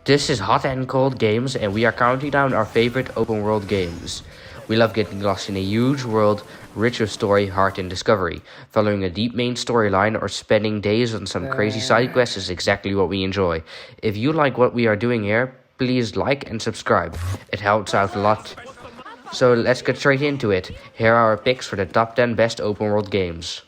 This is Hot and Cold Games, and we are counting down our favorite open world games. We love getting lost in a huge world, rich with story, heart, and discovery. Following a deep main storyline or spending days on some crazy side quests is exactly what we enjoy. If you like what we are doing here, please like and subscribe. It helps out a lot. So let's get straight into it. Here are our picks for the top 10 best open world games.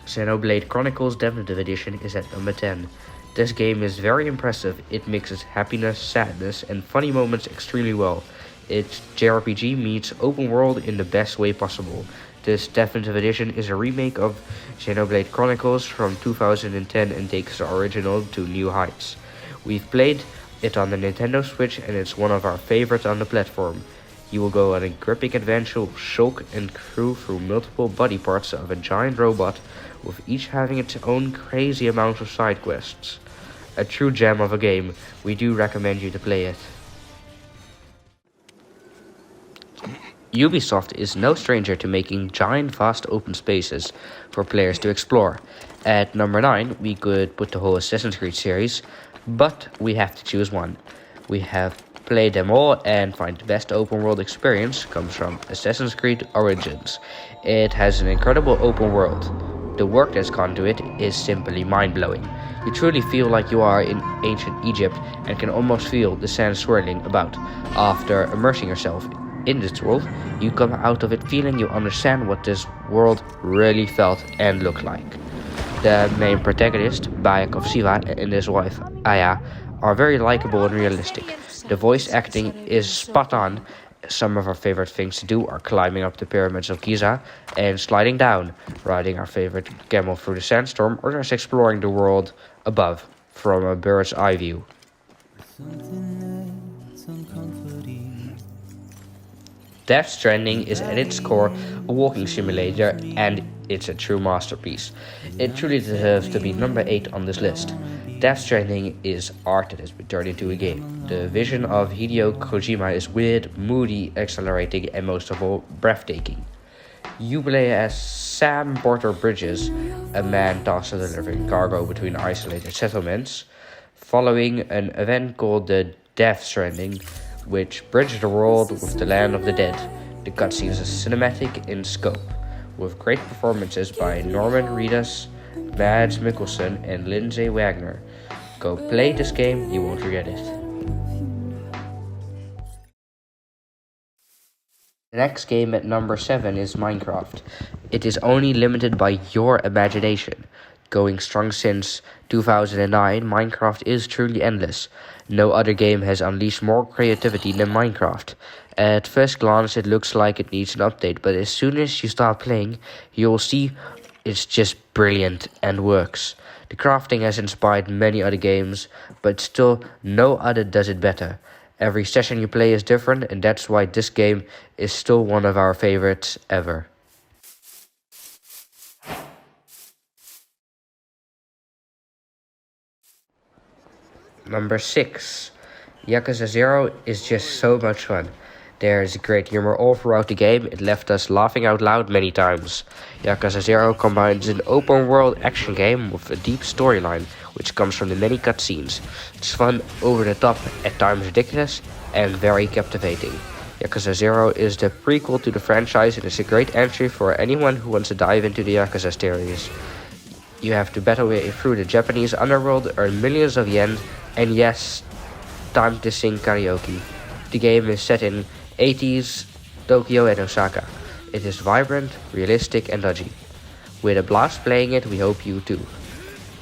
Xenoblade Chronicles Definitive Edition is at number 10. This game is very impressive. It mixes happiness, sadness, and funny moments extremely well. Its JRPG meets open world in the best way possible. This Definitive Edition is a remake of Xenoblade Chronicles from 2010 and takes the original to new heights. We've played it on the Nintendo Switch and it's one of our favorites on the platform. You will go on a gripping adventure with Shulk and crew through multiple body parts of a giant robot, with each having its own crazy amount of side quests. A true gem of a game. We do recommend you to play it. Ubisoft is no stranger to making giant vast open spaces for players to explore. At number 9 we could put the whole Assassin's Creed series, but we have to choose one. We have played them all and find the best open world experience comes from Assassin's Creed Origins. It has an incredible open world. The work that's gone to it is simply mind-blowing. You truly feel like you are in ancient Egypt and can almost feel the sand swirling about. After immersing yourself in this world, you come out of it feeling you understand what this world really felt and looked like. The main protagonist, Bayek of Siva, and his wife, Aya, are very likable and realistic. The voice acting is spot on. Some of our favorite things to do are climbing up the pyramids of Giza and sliding down, riding our favorite camel through the sandstorm, or just exploring the world above from a bird's eye view. Death Stranding is at its core a walking simulator, and it's a true masterpiece. It truly deserves to be number 8 on this list. Death Stranding is art that has been turned into a game. The vision of Hideo Kojima is weird, moody, exhilarating, and most of all, breathtaking. You play as Sam Porter Bridges, a man tasked with delivering cargo between isolated settlements, following an event called the Death Stranding, which bridges the world with the land of the dead. The cutscenes are cinematic in scope, with great performances by Norman Reedus, Mads Mikkelsen, and Lindsay Wagner. Go play this game, you won't regret it. The next game at number 7 is Minecraft. It is only limited by your imagination. Going strong since 2009, Minecraft is truly endless. No other game has unleashed more creativity than Minecraft. At first glance it looks like it needs an update, but as soon as you start playing, you'll see it's just brilliant and works. The crafting has inspired many other games, but still no other does it better. Every session you play is different, and that's why this game is still one of our favorites ever. Number 6. Yakuza 0 is just so much fun. There's great humor all throughout the game. It left us laughing out loud many times. Yakuza 0 combines an open world action game with a deep storyline, which comes from the many cutscenes. It's fun, over the top, at times ridiculous, and very captivating. Yakuza 0 is the prequel to the franchise and is a great entry for anyone who wants to dive into the Yakuza series. You have to battle your way through the Japanese underworld, earn millions of yen, and yes, time to sing karaoke. The game is set in 80s Tokyo and Osaka. It is vibrant, realistic, and dodgy. With a blast playing it, we hope you too.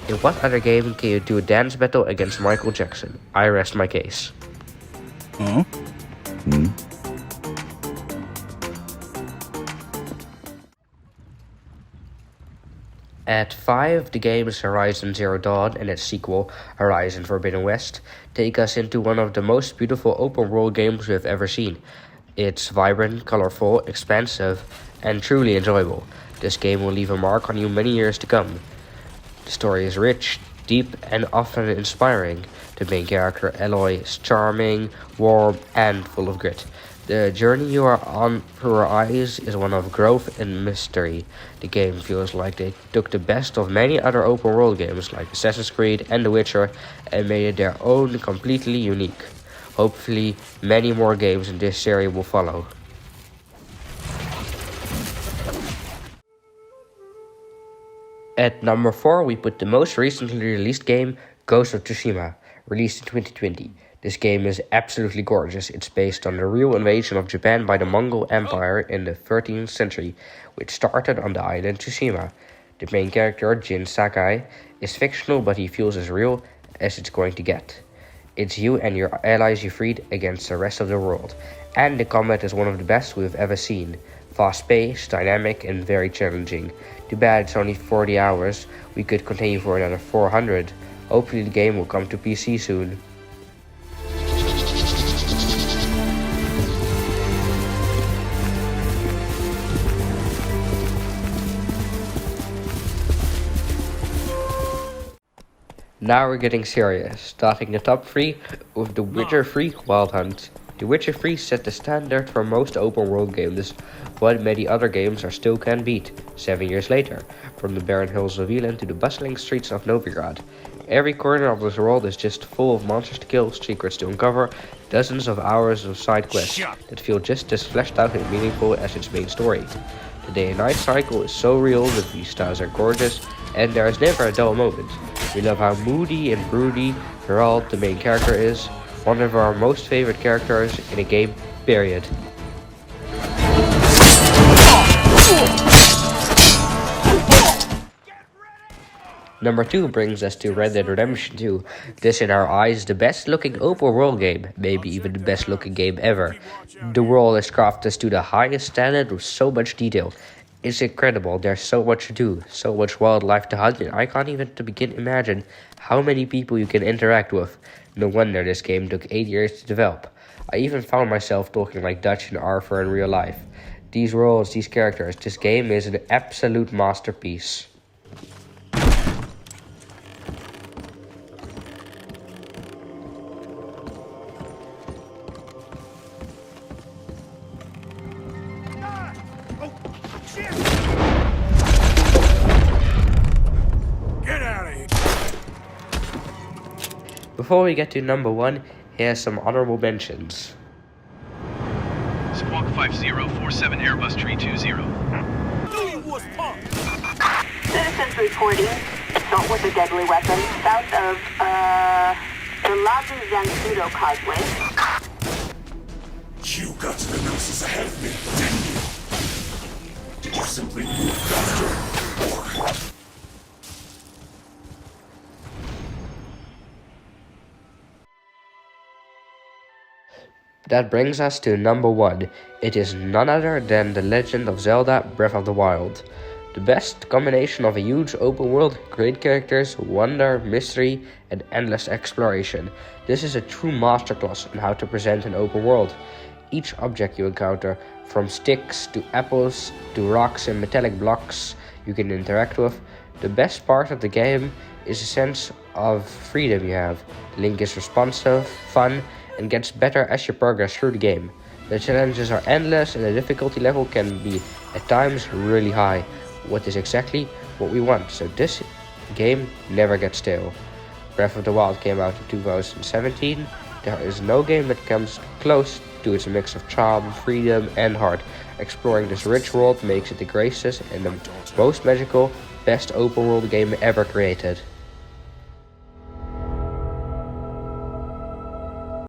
In what other game can you do a dance battle against Michael Jackson? I rest my case. At 5, the games Horizon Zero Dawn and its sequel, Horizon Forbidden West, take us into one of the most beautiful open world games we have ever seen. It's vibrant, colorful, expansive, and truly enjoyable. This game will leave a mark on you many years to come. The story is rich, deep, and often inspiring. The main character, Aloy, is charming, warm, and full of grit. The journey you are on through our eyes is one of growth and mystery. The game feels like they took the best of many other open world games like Assassin's Creed and The Witcher and made it their own, completely unique. Hopefully, many more games in this series will follow. At number 4, we put the most recently released game, Ghost of Tsushima, released in 2020. This game is absolutely gorgeous. It's based on the real invasion of Japan by the Mongol Empire in the 13th century, which started on the island Tsushima. The main character, Jin Sakai, is fictional, but he feels as real as it's going to get. It's you and your allies you freed against the rest of the world, and the combat is one of the best we've ever seen. Fast-paced, dynamic, and very challenging. Too bad it's only 40 hours. We could continue for another 400. Hopefully the game will come to PC soon. Now we're getting serious, starting the top 3 with The Witcher 3 Wild Hunt. The Witcher 3 set the standard for most open world games, but many other games are still can beat, 7 years later, from the barren hills of Wieland to the bustling streets of Novigrad. Every corner of this world is just full of monsters to kill, secrets to uncover, dozens of hours of side quests that feel just as fleshed out and meaningful as its main story. The day and night cycle is so real, the vistas are gorgeous, and there is never a dull moment. We love how moody and broody Geralt, the main character, is, one of our most favorite characters in a game, period. Number 2 brings us to Red Dead Redemption 2. This, in our eyes, is the best looking open world game, maybe even the best looking game ever. The world is crafted to the highest standard with so much detail. It's incredible, there's so much to do, so much wildlife to hunt, and I can't even begin to imagine how many people you can interact with. No wonder this game took 8 years to develop. I even found myself talking like Dutch and Arthur in real life. These worlds, these characters, this game is an absolute masterpiece. Before we get to number 1, here's some honorable mentions. Squawk 5047 Airbus Tree 20. Citizens reporting assault with a deadly weapon south of, the Labu Zancudo Causeway. You got to the noses ahead of me, didn't you? Did you simply move faster, or... That brings us to number 1. It is none other than The Legend of Zelda Breath of the Wild. The best combination of a huge open world, great characters, wonder, mystery, and endless exploration. This is a true masterclass on how to present an open world. Each object you encounter, from sticks to apples to rocks and metallic blocks you can interact with. The best part of the game is a sense of freedom you have. Link is responsive, fun, and gets better as you progress through the game. The challenges are endless and the difficulty level can be at times really high, what is exactly what we want, so this game never gets stale. Breath of the Wild came out in 2017. There is no game that comes close to its mix of charm, freedom, and heart. Exploring this rich world makes it the greatest and the most magical, best open world game ever created.